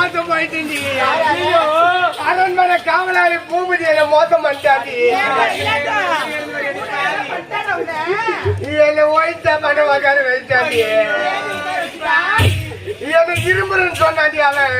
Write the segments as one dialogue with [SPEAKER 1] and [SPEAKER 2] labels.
[SPEAKER 1] மோசம் போயிட்டு அரண்மனை காவலாளி பூபதியில மோசம் பண்ணிட்டாண்டி. என்ன ஒயிட்டா பண்ண வகார வச்சாண்டி. என்ன திரும்புறன்னு சொன்னாண்டி அவன்.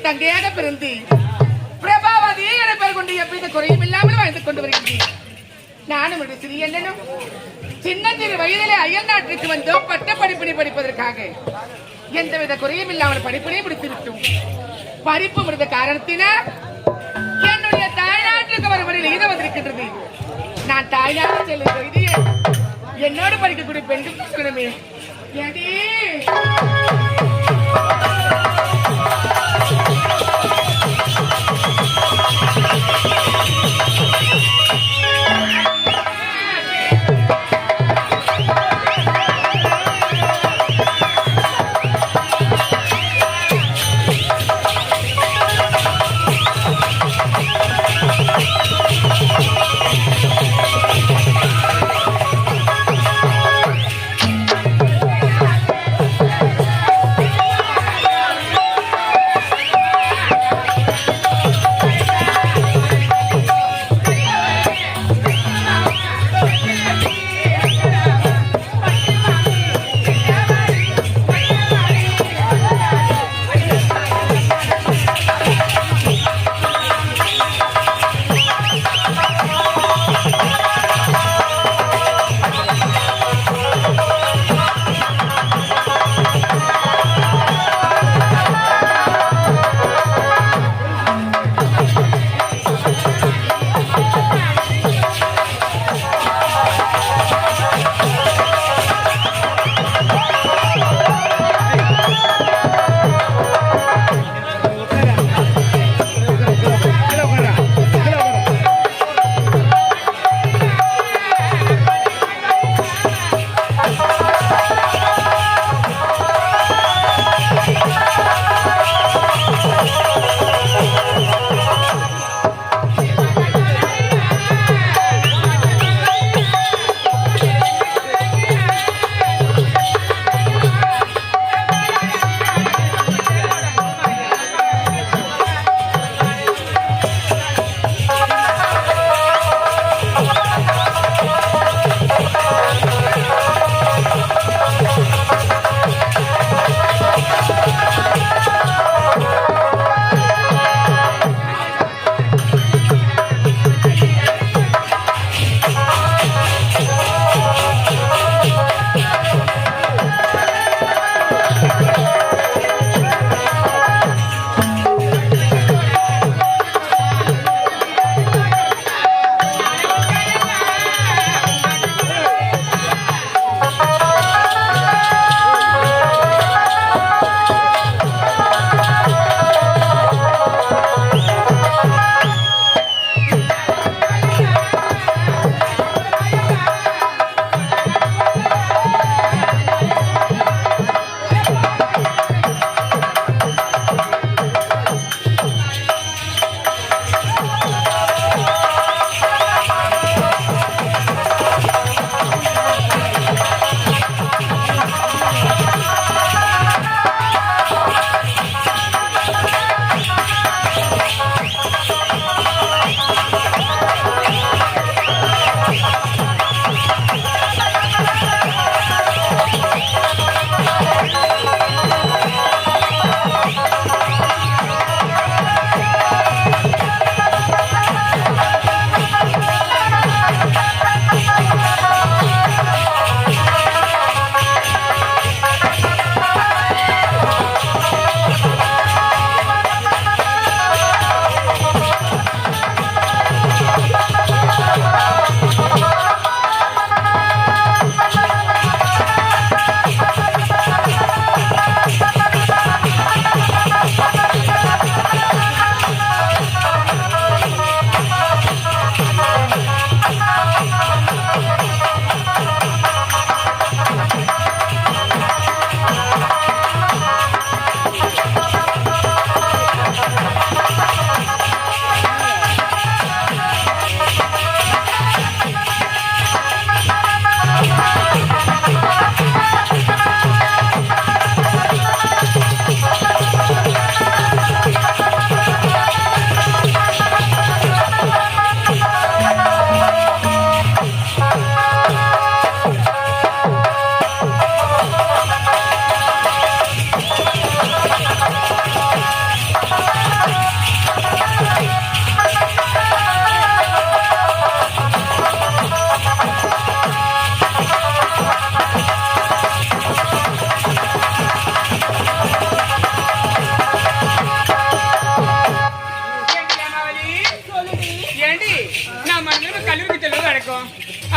[SPEAKER 2] தங்கையாக பிறந்து பிரபாவதி என பெயர் கொண்டு எப்படி குறையும் இல்லாமல் வாழ்ந்து கொண்டு வருகிறேன். நானும் ஒரு சிறியனும் சின்ன சிறு வயதிலே அயல் நாட்டிற்கு வந்தோம் பட்ட படிப்பினை படிப்பதற்காக. எந்தவித குறையும் இல்லாமல் படிப்பினை முடித்துவிட்டோம். படிப்பு முடிந்த காரணத்தினால் என்னுடைய தாய்நாட்டுக்கு வருவதில் ஈத வந்திருக்கின்றது. நான் தாய்நாட்டு செல்லும் செய்தியை என்னோடு படிக்கக்கூடிய பெண்கள் சொல்லணுமே.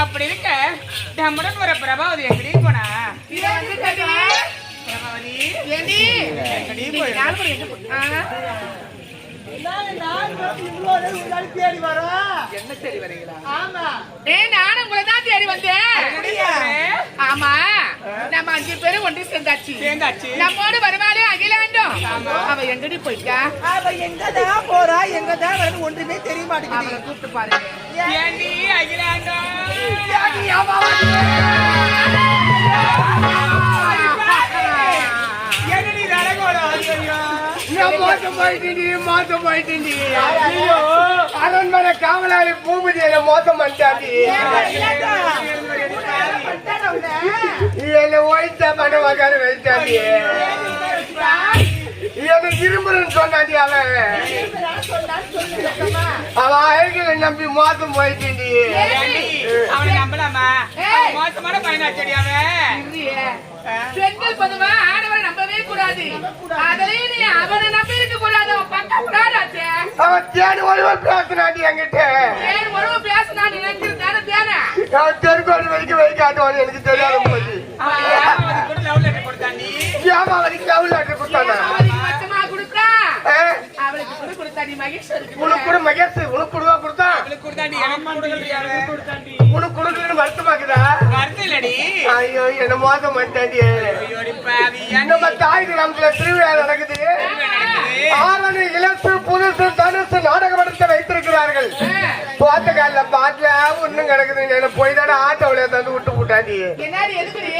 [SPEAKER 2] அப்படி இருக்க நம்முடன் ஒரு பிரபாவதி எங்கடி போனா பிரபாவதி எங்கடி என்ன தேடி வரீங்களா? நானும் உங்களை தான் தேடி வந்தேன். ஆமா, நம்ம 5 பேரும் ஒன்று சேர்ந்தாச்சு. நம்மோடு வருவாளே அகிலாண்டம், அவ எங்கடி போயிட்டா?
[SPEAKER 3] அவ எங்கதான் போறா, எங்கதான் வருது ஒன்றுமே தெரிய மாட்டேங்குது.
[SPEAKER 2] அவளை கூப்பிட்டு பாருங்க. ஏண்டி அகிலாண்டம்?
[SPEAKER 3] என்னடி நடக்கோடா?
[SPEAKER 1] மோசம் போயிட்டு அரண்மனை காவலாளி பூபதியில மோசம் பண்ணிட்டாண்டி. என்ன ஒயிட்டா பண்ண உக்கார வச்சாண்டி. என்ன இரும்புறன்னு சொன்னாண்டி. அவன் அழகில நம்பி மோசம் போயிட்டு
[SPEAKER 2] அவனை நம்பலாமா? மோசமான பயனாச்சடி அவன். பெண்கள் பொதுவா ஆடவரை நம்பவே கூடாது. அதுலயும் நீ அவனை நம்பி இருக்க கூடாது. அவன் பக்கம் கூடாதாச்சே.
[SPEAKER 1] அவன் தேடி ஒருவர் பேசினாண்டி என்கிட்ட.
[SPEAKER 2] தேடி ஒருவர் பேசினாண்டி நினைச்சிருந்தானே தேனை.
[SPEAKER 1] அவன் தெருக்கோடு வைக்காட்டுவான்னு எனக்கு தெரியாத போச்சு.
[SPEAKER 2] கூட லவ் லெட்டர் கொடுத்தாண்டி.
[SPEAKER 1] ஏமா அவனுக்கு லவ் லெட்டர் கொடுத்தானா?
[SPEAKER 2] அவனுக்கு மச்சமா கொடுத்தா. அவளுக்கு கூட கொடுத்தாண்டி மகேஸ்வருக்கு.
[SPEAKER 1] உனக்கு கூட மகேஷ் உனக்கு கூடவா கொடுத்தா?
[SPEAKER 2] அவளுக்கு கொடுத்தாண்டி. எனக்கு கொடுத்தாண்டி.
[SPEAKER 1] உனக்கு கொடுக்கலன்னு வருத்தமாக்குதா?
[SPEAKER 2] வருத்தலடி.
[SPEAKER 1] ஐயோ என்ன மோசம் பண்ணிட்டாண்டி.
[SPEAKER 2] ஐயோடி பாவி.
[SPEAKER 1] நம்ம தாய்க்கு நமக்குள்ள திருவிழா நடக்குது. ஆரணி இலசு புதுசு தனுசு நாடக மன்றத்தை வைத்திருக்கிறார்கள். கால பாட்டுல ஒண்ணும் கிடக்குது போய் தானே ஆட்டோவில தந்து விட்டு போட்டாண்டி
[SPEAKER 2] என்னடி எதுக்குடி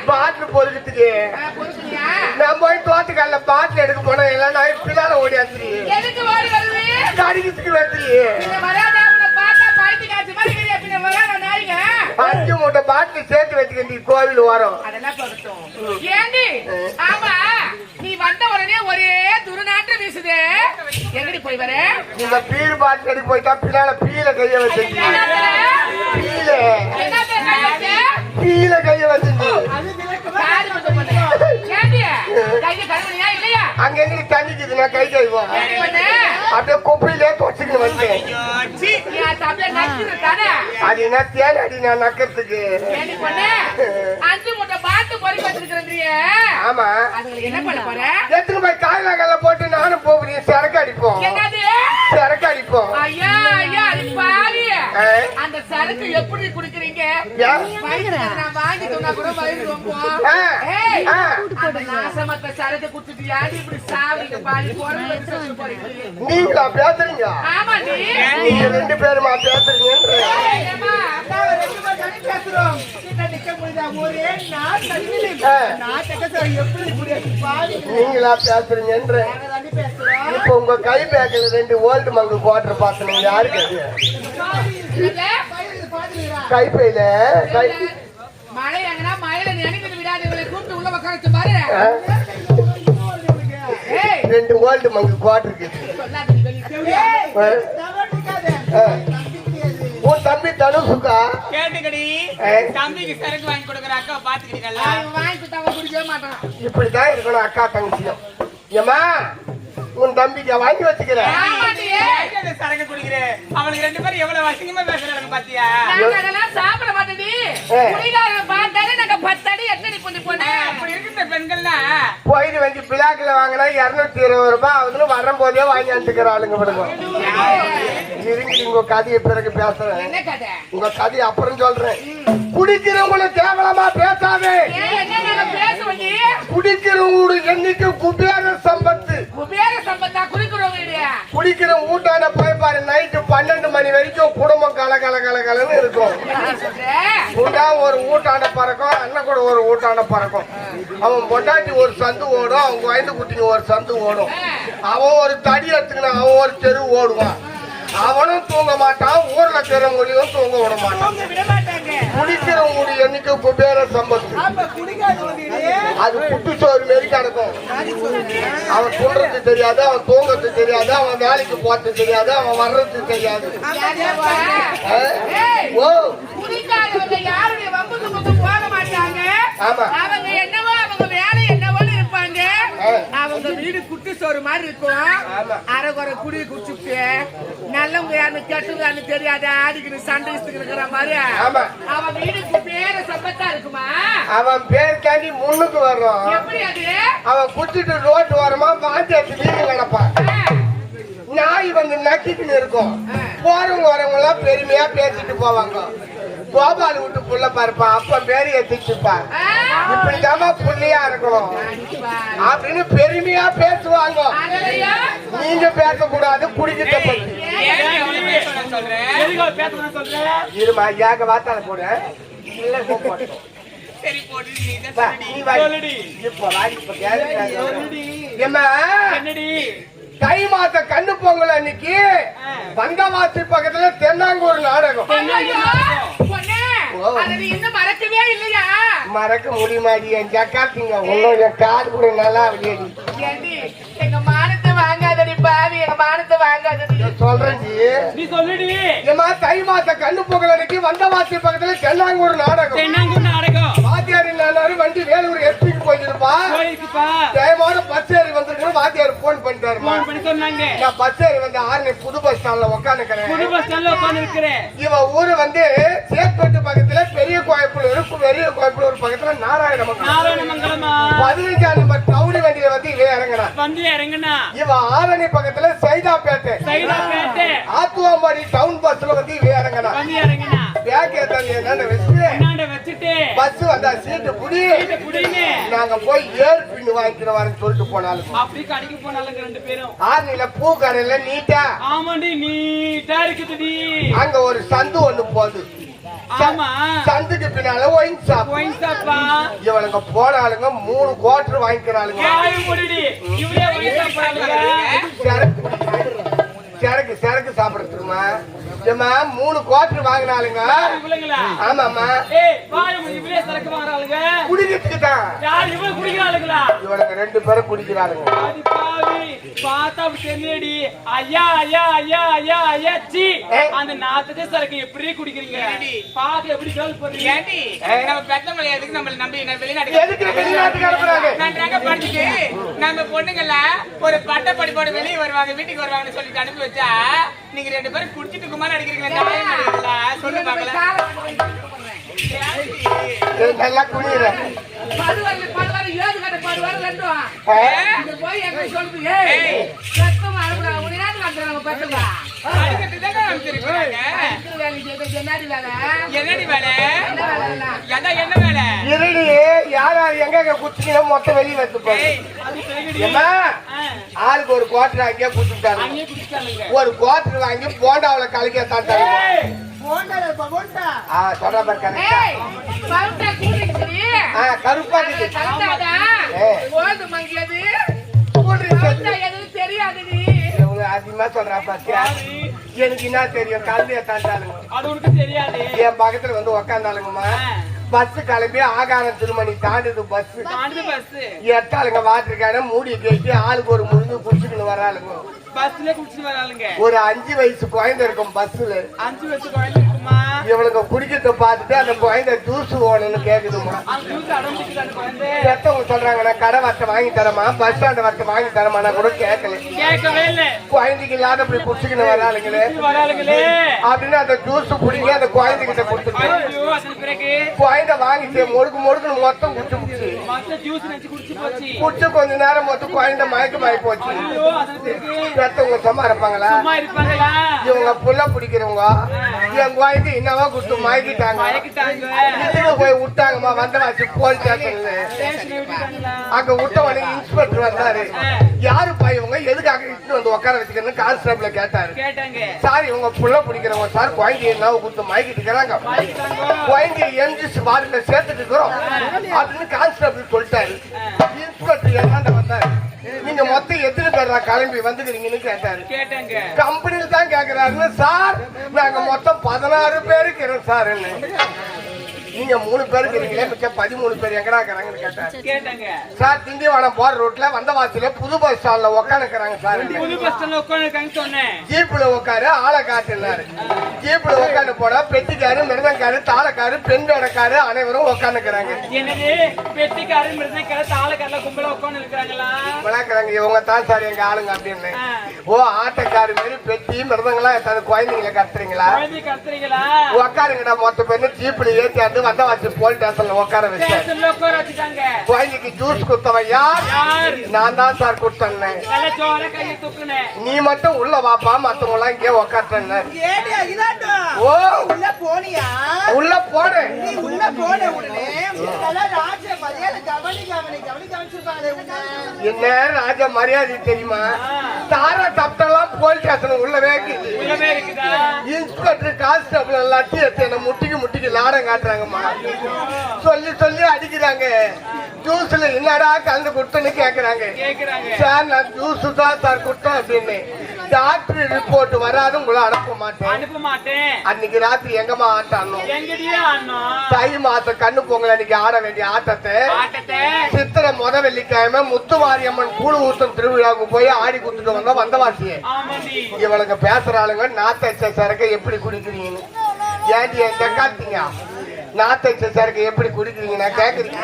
[SPEAKER 1] பாட்டுல பொறுக்கிறதுக்கு
[SPEAKER 2] பொறுக்குனியா
[SPEAKER 1] நான் போய் தோட்டக்கால பாட்டுல எடுக்க போனேன் எல்லாம் நான் பின்னால ஓடியாச்சு
[SPEAKER 2] எதுக்கு ஓடி வருவி
[SPEAKER 1] கடிக்கிறதுக்கு வந்து
[SPEAKER 2] இந்த வராதா உன்னை பார்த்தா பழுத்து காய்ச்சி மாதிரி இருக்கே பின்ன வராத நாய்ங்க
[SPEAKER 1] 5 மூட்டை பாட்டில் சேர்த்து வச்சுக்கண்டி கோவில் வரும்
[SPEAKER 2] அதெல்லாம் சொல்லட்டும் ஏண்டி ஆமா நீ வந்த உடனே ஒரே துருநாற்றம் வீசுதே எங்கடி போய் வர
[SPEAKER 1] இந்த பீர் பாட்டில் அடி போயிட்டா பின்னால பீல கைய வச்சிருக்கீங்க பீல கைய வச்சிருக்கீங்க அங்க எங்க தண்ணிக்குதுன்னா கை கைவோம் அப்படியே குப்பையிலே தொச்சுக்கிட்டு வந்தேன் அது என்ன தேன் அடி நான் நக்கிறதுக்கு ஆமா
[SPEAKER 2] என்ன பண்ண போற
[SPEAKER 1] எத்தனை போய் காயில போட்டு நானும் போகிறேன் சரக்கு அடிப்போம் சரக்கு அடிப்போம்
[SPEAKER 2] ஐயா ஐயா அது பாரு அந்த சரக்கு எப்படி குடிக்கிறீங்க நான் வாங்கி சொன்னா கூட வயிறு ரொம்பும் அந்த நாசமத்த சரக்கு குடிச்சிட்டு யாரு இப்படி சாவீங்க பாரு போறீங்க
[SPEAKER 1] நீங்களா பேசுறீங்க
[SPEAKER 2] ஆமா
[SPEAKER 1] நீங்க 2 பேருமா பேசுறீங்க நீங்களா பேசுறீங்க இப்ப உங்க கை பேக்கில் 2 ஓல்டு மங்கு குவார்டர் பார்த்தீங்க யாருக்கு கைப்பையில கை
[SPEAKER 2] மழை எங்கன்னா மழையில நினைக்கிறது விடாது இவளை கூப்பிட்டு உள்ள உட்கார வச்சு பாரு
[SPEAKER 1] 2 ஓல்டு மங்கு குவார்டர் உன் தம்பி தனுசுக்கா
[SPEAKER 3] கேட்டுக்கடி தம்பிக்கு சரக்கு வாங்கி கொடுக்குற அக்கா பாத்துக்கிட்டீங்களா
[SPEAKER 2] வாங்கி கொடுத்தா குடிக்கவே மாட்டான்
[SPEAKER 1] இப்படிதான் இருக்கணும் அக்கா தங்கச்சியும் ஏமா உன் தம்பிக்கு வாங்கி வச்சுக்கிறேன்
[SPEAKER 3] சரக்கு குடிக்கிறேன் அவனுக்கு 2 பேரும் எவ்வளவு அசிங்கமா பேசுறாங்க பாத்தியா
[SPEAKER 2] அதெல்லாம் சாப்பிட மாட்டேடி குடிகாரன் பார்த்தாலே நாங்க 10 அடி எத்தனை பண்ணி போனேன்
[SPEAKER 3] அப்படி இருக்கிற பெண்கள்லாம்
[SPEAKER 1] போயிட்டு வந்து பிளாக்ல வாங்கினா 220 ரூபாய் அதுல வரும்போதே வாங்கி அனுப்பிக்கிற ஆளுங்க விடுங்க இருங்க உங்க கதையை பிறகு பேசுறேன்
[SPEAKER 2] என்ன கதை
[SPEAKER 1] உங்க கதையை அப்புறம் சொல்றேன் குடிக்கிறவங்கள கேவலமா பேசாதே குடிக்கிறவங்களோட எண்ணிக்கை குபேர சம்பத்து குடிக்கிற ஊட்டான போய் பாரு நைட்டு 12 மணி வரைக்கும் குடும்பம் கலகலன்னு இருக்கும் ஒரு ஊட்டாண்ட பறக்கும் அண்ணன் கூட ஒரு ஊட்டாண்ட பறக்கும் அவன் பொட்டாட்டி ஒரு சந்து ஓடும் அவங்க வயது குட்டிங்க ஒரு சந்து ஓடும் அவன் ஒரு தடி எடுத்துக்கணும் அவன் ஒரு தெரு ஓடுவான் அவனும் தூங்க மாட்டான் ஊர்ல இருக்கிறவங்களையும் தூங்க விட மாட்டான் குடிக்கிறவங்களுடைய எண்ணிக்கை குபேர சம்பத்து அது குட்டுச்சோறு மாரி கிடக்கும் அவன் துண்டுறது தெரியாது அவன் தூங்குறது தெரியாது அவன் வேலைக்கு போறது தெரியாது அவன் வர்றது தெரியாது ஓ
[SPEAKER 2] யாருடைய வம்புக்கு போக மாட்டாங்க அவங்க என்னவோ அவங்க வேலை என்னவோன்னு இருப்பாங்க அவங்க வீடு குட்டி சோறு மாதிரி இருக்கும் அரைகுறை குடி குடிச்சுட்டு நல்லவங்க யாரு கெட்டவங்க தெரியாத ஆடிக்கிட்டு சண்டை இருக்கிற மாதிரி அவன் வீடுக்கு பேர சம்பத்தா இருக்குமா
[SPEAKER 1] அவன் பேர் தாண்டி முன்னுக்கு வர்றான்
[SPEAKER 2] எப்படி அது
[SPEAKER 1] அவன் குடிச்சிட்டு ரோட்டு வரமா வாந்தி எடுத்து வீடு கிடப்பான் நாய் வந்து நக்கிட்டு இருக்கும் போறவங்க வரவங்க எல்லாம் பெருமையா பேசிட்டு போவாங்க கோபால் விட்டு புள்ள பாருப்பான் அப்ப பேரு எத்திச்சுப்பான் இப்படிதாமா புள்ளியா இருக்கணும் அப்படின்னு பெருமையா பேசுவாங்க நீங்க பேசக்கூடாது குடிக்கிட்ட பத்தி இருமா ஏக வார்த்தால போட தை மாச கண்ணு பொங்கல் அன்னைக்கு வந்தவாசி பக்கத்துல தென்னாங்கூர் நாடகம்
[SPEAKER 2] மறக்கவே இல்லையா
[SPEAKER 1] மறக்க முடியுமாடி என் ஜக்காத்திங்க உன்னோட காடு கூட நல்லா விளையாடி
[SPEAKER 2] எங்க மானத்தை வாங்காதடி பாவி எங்க மானத்தை வாங்காதடி
[SPEAKER 1] சொல்றேன்
[SPEAKER 3] நீ சொல்லுடி
[SPEAKER 1] ஏமா தை மாச கண்ணு பொங்கல் அன்னைக்கு வந்தவாசி பக்கத்துல தென்னாங்கூர் நாடகம் வாத்தியார் எல்லாரும் வண்டி வேலூர் எஸ்பிக்கு போயிருப்பா டைமோட பஸ் ஏறி வந்திருக்கணும் வாத்தியார் போன் பண்ணிட்டாரு நான் பஸ் ஏறி வந்து ஆரணி புது பஸ் ஸ்டாண்ட்ல உட்காந்துக்கிறேன் இவன் ஊரு வந்து சேப்பட்டு பக்கத்துல பெரிய கோயம்புத்தூர் ஒரு பக்கத்துல நாராயணமங்கலம் 15ஆம் நம்பர் டவுனி வண்டியில வந்து இவன் இறங்கினா இவன் ஆரணி பக்கத்துல சைதாப்பேட்டை ஆத்துவா தரங்கம்பாடி டவுன் பஸ்ல வந்து இறங்கினா
[SPEAKER 3] வந்து இறங்கினா
[SPEAKER 1] பேக் ஏத்தாங்க என்னன்னு வச்சு
[SPEAKER 3] என்னாண்ட வச்சுட்டு
[SPEAKER 1] பஸ் வந்தா சீட்டு புடி
[SPEAKER 3] குடின்னு
[SPEAKER 1] நாங்க போய் ஏர் பின் வாங்கிக்கிறோம் வரேன்னு சொல்லிட்டு போனாலும்
[SPEAKER 3] அப்படி கடைக்கு போனாலுங்க ரெண்டு பேரும்
[SPEAKER 1] ஆர்னில பூ கடையில நீட்டா
[SPEAKER 3] ஆமாண்டி நீட்டா இருக்குதுடி
[SPEAKER 1] அங்க ஒரு சந்து ஒண்ணு போகுது
[SPEAKER 3] ஆமா
[SPEAKER 1] சந்துக்கு பின்னால ஒயின் ஷாப்
[SPEAKER 3] ஒயின் ஷாப்பா
[SPEAKER 1] இவனுங்க போனாலுங்க 3 குவார்டர் வாங்கிக்கிறாளுங்க
[SPEAKER 3] கேயும் போடுடி இவளே ஒயின் ஷாப்
[SPEAKER 1] சரக்கு சரக்கு சாப்பிடுறதுக்குமா ஏமா 3 குவார்டர் வாங்கினாலுங்க
[SPEAKER 3] இவளுங்களா
[SPEAKER 1] ஆமாமா
[SPEAKER 3] ஏய் பாரு இவளே சரக்கு வாங்குறாளுங்க
[SPEAKER 1] குடிக்கிறதுக்கு தான்
[SPEAKER 3] யார் இவள குடிக்கிறாளுங்களா
[SPEAKER 1] இவனுங்க 2 பேரும் குடிக்கிறாளுங்க
[SPEAKER 3] ஆதி பாவி பார்த்தா தெரியடி ஐயா ஐயா ஐயா ஐயா ஐயா சி அந்த நாத்ததே சரக்கு எப்படி குடிக்கிறீங்க பாத்து எப்படி கேள் போறீங்க
[SPEAKER 2] ஏண்டி நம்ம பெத்தவங்க எதுக்கு நம்மள நம்பி வெளிநாட்டுக்கு
[SPEAKER 1] எதுக்கு வெளிநாட்டுக்கு அனுப்புறாங்க
[SPEAKER 2] நன்றாக படிச்சுட்டு நம்ம பொண்ணுங்கள ஒரு பட்ட படிப்போட வெளியே வருவாங்க வீட்டுக்கு வருவாங்கன்னு சொல்லிட்டு அனுப்பி வச்சா நீங்க 2 பேரும் குடிச்சிட்டு குமார் அடிக்கிறீங்களா சொல்லு பாக்கலாம்
[SPEAKER 1] நல்லா குடிக்கிற
[SPEAKER 2] படுவாரு ஏது கட்ட படுவாரு ரெண்டும் போய் எங்க சொல்லுது ஏய் சத்தமா அனுப்புறா ஒரு நேரம் காட்டுறாங்க பசங்க அடிக்கிறதுக்கு தான் அனுப்பிச்சிருக்காங்க என்னடி வேலை என்னடி வேலை அதான் என்ன வேலை
[SPEAKER 1] இருடி யார் யார் எங்க குடிச்சிக்கணும் மொத்தம் வெளியே வச்சுப்பாங்க ஏமா ஆளுக்கு ஒரு குவார்டர் அங்கேயே குடிச்சுட்டாங்க
[SPEAKER 3] அங்கேயே குடிச்சாளுங்க
[SPEAKER 1] ஒரு குவார்டர் வாங்கி போண்டாவில கலக்க தாட்டாங்க சொல்ற பாரு கரெக்டா
[SPEAKER 2] பவுண்டா கூட்டிட்டு
[SPEAKER 1] கருப்பாட்டு
[SPEAKER 2] கலந்தாடா ஓது மங்கியது எதுவும் தெரியாது நீ
[SPEAKER 1] அதிகமா சொல்றா பாத்தியா எனக்கு என்ன தெரியும் கல்வியை தாண்டாளுங்க
[SPEAKER 3] அது உனக்கு தெரியாது
[SPEAKER 1] என் பக்கத்துல வந்து உக்காந்தாளுங்கம்மா பஸ் கிளம்பி ஆகாரம் திருமணி தாண்டுது பஸ் எட்டாளுங்க வாட்டிருக்கான மூடி கேட்டு ஆளுக்கு ஒரு முழுந்து குடிச்சுக்கணும் வராளுங்க
[SPEAKER 3] பஸ்ல குடிச்சிட்டு வராளுங்க
[SPEAKER 1] ஒரு 5 வயசு குழந்தை இருக்கும் பஸ்ல
[SPEAKER 3] 5 வயசு குழந்தை இருக்குமா
[SPEAKER 1] இவளுக்கு குடிக்கிறத பார்த்துட்டு அந்த குழந்தை ஜூஸ் ஓணுன்னு கேக்குதுமா
[SPEAKER 3] அந்த ஜூஸ் அடம்பிக்குது அந்த குழந்தை
[SPEAKER 1] பெத்தவங்க சொல்றாங்க நான் கடை வட்ட வாங்கி தரமா பஸ் ஸ்டாண்ட் வட்ட வாங்கி தரமா நான் கூட கேட்கல
[SPEAKER 3] கேட்கவே இல்ல
[SPEAKER 1] குழந்தைக்கு இல்லாத அப்படி குடிச்சுக்கணும் வராளுங்களே அப்படின்னு அந்த ஜூஸ் குடிங்க அந்த குழந்தை கிட்ட கொடுத்துட்டு குழந்தை வாங்கிட்டு முடுக்கு மொத்தம் குடிச்சு கொஞ்ச நேரம் மொத்தம் குழந்தை மயக்கமாயி போச்சு பெத்தவங்க சும்மா இருப்பாங்களா இவங்க புள்ள பிடிக்கிறவங்க என் குழந்தை என்னவா குடுத்து மயக்கிட்டாங்க போய் விட்டாங்கம்மா வந்தவாச்சு போலீஸ் ஸ்டேஷன்ல அங்க விட்டவனே இன்ஸ்பெக்டர் வந்தாரு யாருப்பா இவங்க எதுக்காக இட்டு வந்து உட்கார வச்சுக்கணும் கான்ஸ்டபிள கேட்டாரு சார் இவங்க புள்ள பிடிக்கிறவங்க சார் குழந்தை என்னவா குடுத்து மயக்கிட்டு இருக்கிறாங்க குழந்தை எம்ஜிஎஸ் வார்டுல சேர்த்துட்டு இருக்கிறோம் அப்படின்னு கான்ஸ்டபிள் சொல்லிட்டாரு இன்ஸ்பெக்டர் என்னாண்ட வந்தாரு நீங்க மொத்தம் எத்தனை பேரா கிளம்பி வந்துக்கிறீங்கன்னு கேட்டாரு கம்பெனில தான் கேக்குறாருன்னு சார் நாங்க மொத்தம் 16 பேருக்கு இருக்கிறோம் சார் நீங்க 3 பேருக்கு இருக்கீங்களே மிச்சம் 13 பேர் எங்கடா இருக்கிறாங்கன்னு கேட்டாங்க சார் திண்டிவனம் போற ரோட்ல வந்தவாசியில புது பஸ் ஸ்டாண்ட்ல உட்காந்துக்கிறாங்க சார்
[SPEAKER 3] புது பஸ் ஸ்டாண்ட்ல உட்காந்துருக்காங்க சொன்னேன்
[SPEAKER 1] ஜீப்ல உட்காரு ஆளை காட்டுனாரு ஜீப்ல உட்காந்து போனா பெட்டிக்காரு மிருதங்காரு தாளக்காரு பெண்ணோடக்காரு அனைவரும் உட்காந்துக்கிறாங்க
[SPEAKER 3] என்னது பெட்டிக்காரு மிருதங்காரு தாளக்காருல கும்பல உட்காந்து இருக்கிறாங்களா
[SPEAKER 1] விளக்குறாங்க இவங்க தான் சார் எங்க ஆளுங்க அப்படின்னு ஓ ஆட்டக்காரு மாரி பெட்டி மிருதங்கெல்லாம் எத்தாது குழந்தைங்களை கத்துறீங்களா உட்காருங்கடா மொத்த பேரு ஜீப்ல ஏற்றி வந்தவாசி போலீஸ் ஸ்டேஷன்ல உட்கார வச்சாங்க குழந்தைக்கு ஜூஸ் குத்தவன் யார் நான் தான் சார் குடுத்தேன் நீ மட்டும் உள்ள வாப்பா மத்தவங்க எல்லாம் இங்கே உட்காட்டேன் ஓ
[SPEAKER 4] உள்ள போனியா
[SPEAKER 1] உள்ள போனேன்
[SPEAKER 4] உள்ள போன உடனே ராஜ மரியாதை கவனிச்சிருப்பாங்க
[SPEAKER 1] என்ன ராஜ மரியாதை தெரியுமா தாரா தப்டெல்லாம் போலீஸ் ஸ்டேஷன் உள்ளவே
[SPEAKER 3] இருக்குதா
[SPEAKER 1] இன்ஸ்பெக்டர் கான்ஸ்டபிள் லட்டி எடுத்து முட்டிக்கு லாடம் காட்டுறாங்கம்மா சொல்லி அடிக்கிறாங்க ஜூஸ்ல என்னடா கலந்து கொடுத்தன்னு கேக்குறாங்க சார் நான் ஜூஸ் தான் சார் கொடுத்தேன் அப்படின்னு டாக்டர் ரிப்போர்ட் வராது உங்களை அனுப்ப மாட்டேன் அன்னைக்கு ராத்திரி எங்கம்மா ஆட்டம் தை மாசம் கண்ணு பொங்கல் அன்னைக்கு ஆட வேண்டிய ஆட்டத்தை சித்திரை முத வெள்ளிக்கிழமை முத்துமாரியம்மன் கூழு ஊத்தம் திருவிழாவுக்கு போய் ஆடி குத்துட்டு வந்தோம் வந்தவாசியே இவளுங்க பேசுறாளுங்க நாத்த சரக்கு எப்படி குடிக்கிறீங்கன்னு ஏன்டி எங்க காத்தீங்க நாத்த சரக்கு எப்படி குடிக்கிறீங்க நான் கேக்குறீங்க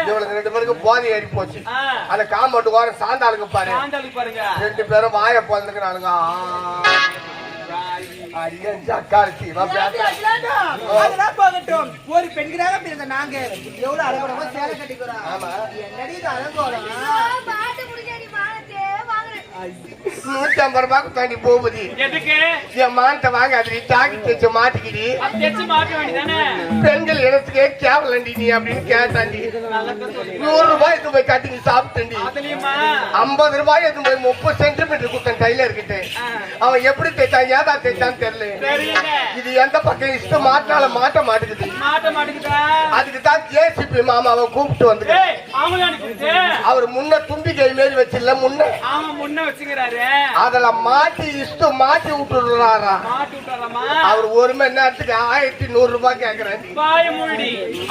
[SPEAKER 1] இவளுக்கு 2 பேருக்கு போதை ஏறி போச்சு அந்த காம்பவுண்ட் ஓர சாந்தாளுக்கு பாரு 2 பேரும் வாய போந்துக்கிறானுங்க
[SPEAKER 4] ஒரு பெண்களாக பிறந்த நாங்க எவ்வளவு அழகமா சேலை கட்டிக்கிறோம் என்னடி இது அழகோலம்
[SPEAKER 1] 150 தாண்டி போகுது.
[SPEAKER 3] எதுக்கு
[SPEAKER 1] என் மானத்தை வாங்காதடி, தாக்கி தைச்சு மாட்டிக்கிடி.
[SPEAKER 3] அது தைச்சு மாட்ட வேண்டியதானே?
[SPEAKER 1] பெண்கள் இடத்துக்கே கேவலண்டி நீ அப்படின்னு கேட்டாண்டி. 100 ரூபாய் எடுத்து போய் கட்டிங்க சாப்பிட்டேன்டி.
[SPEAKER 3] அதுலயுமா
[SPEAKER 1] 50 ரூபாய் எடுத்து போய் 30 சென்டிமீட்டர் கொடுத்தேன் டைலர் கிட்ட. அவன் எப்படி தைச்சான் ஏதா தைச்சான்னு தெரியல.
[SPEAKER 3] தெரியல.
[SPEAKER 1] இது எந்த பக்கம் இஷ்டம் மாட்டினால மாட்ட மாட்டேங்குது.
[SPEAKER 3] மாட்ட மாட்டேங்குதா?
[SPEAKER 1] அதுக்கு தான் ஜேசிபி மாமாவை கூப்பிட்டு வந்துருக்கேன்.
[SPEAKER 3] ஏய், அவங்கள அனுப்பிட்டு
[SPEAKER 1] அவர் முன்ன தும்பி கை மேல் வச்சிடல முன்ன
[SPEAKER 3] ஆமா முன்ன வச்சுக்கிறாரு.
[SPEAKER 1] அதுல மாட்டி இஷ்டம் மாட்டி விட்டுறாரா.
[SPEAKER 3] மாட்டி விட்டுறாமா?
[SPEAKER 1] அவர் 1 மணி நேரத்துக்கு 1100 ரூபாய் கேக்குறாரு.
[SPEAKER 3] பாய மூடி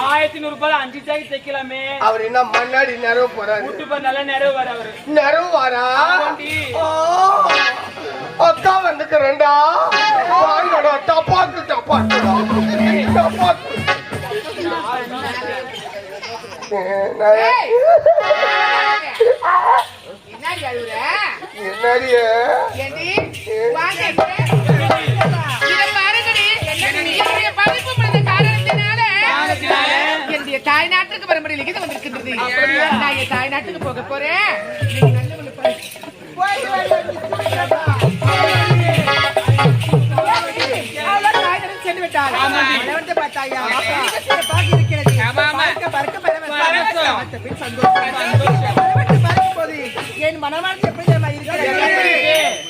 [SPEAKER 3] 1100 ரூபாய் 5 சாக்கி தைக்கலாமே.
[SPEAKER 1] அவர் என்ன மண்ணாடி நிறைவு போறாரு.
[SPEAKER 3] விட்டு பாரு, நல்ல நிறைவு வர அவரு.
[SPEAKER 1] நிறைவு வாரா.
[SPEAKER 3] ஆமாண்டி.
[SPEAKER 1] அக்கா வந்துக்கிறேன்டா. வாங்கடா டப்பாக்கு டப்பாக்கு டப்பாக்கு.
[SPEAKER 2] ஏய், என்னடி அழுகுற?
[SPEAKER 1] என்னடியே
[SPEAKER 2] ஏண்டி? வாங்க இங்க. இத பாருங்கடி. என்னுடைய படிப்பு முடிந்த காரணத்தினால என்னுடைய தாய்நாட்டுக்கு பரம்பரை லிகிதம் வந்திருக்கின்றது. நான் என் தாய்நாட்டுக்கு போக போறேன். நீங்க நல்லவங்களை பாரு.
[SPEAKER 4] போய்
[SPEAKER 2] அவ்வளவு தாய்நாட்டுக்கு சென்று விட்டாள்.
[SPEAKER 4] வந்து பார்த்தாயா பாக்கி இருக்கிறது பறக்க பறக்க பறக்க பின் சந்தோஷம் பறக்க போது என் மனமானது எப்படி இருக்கிறது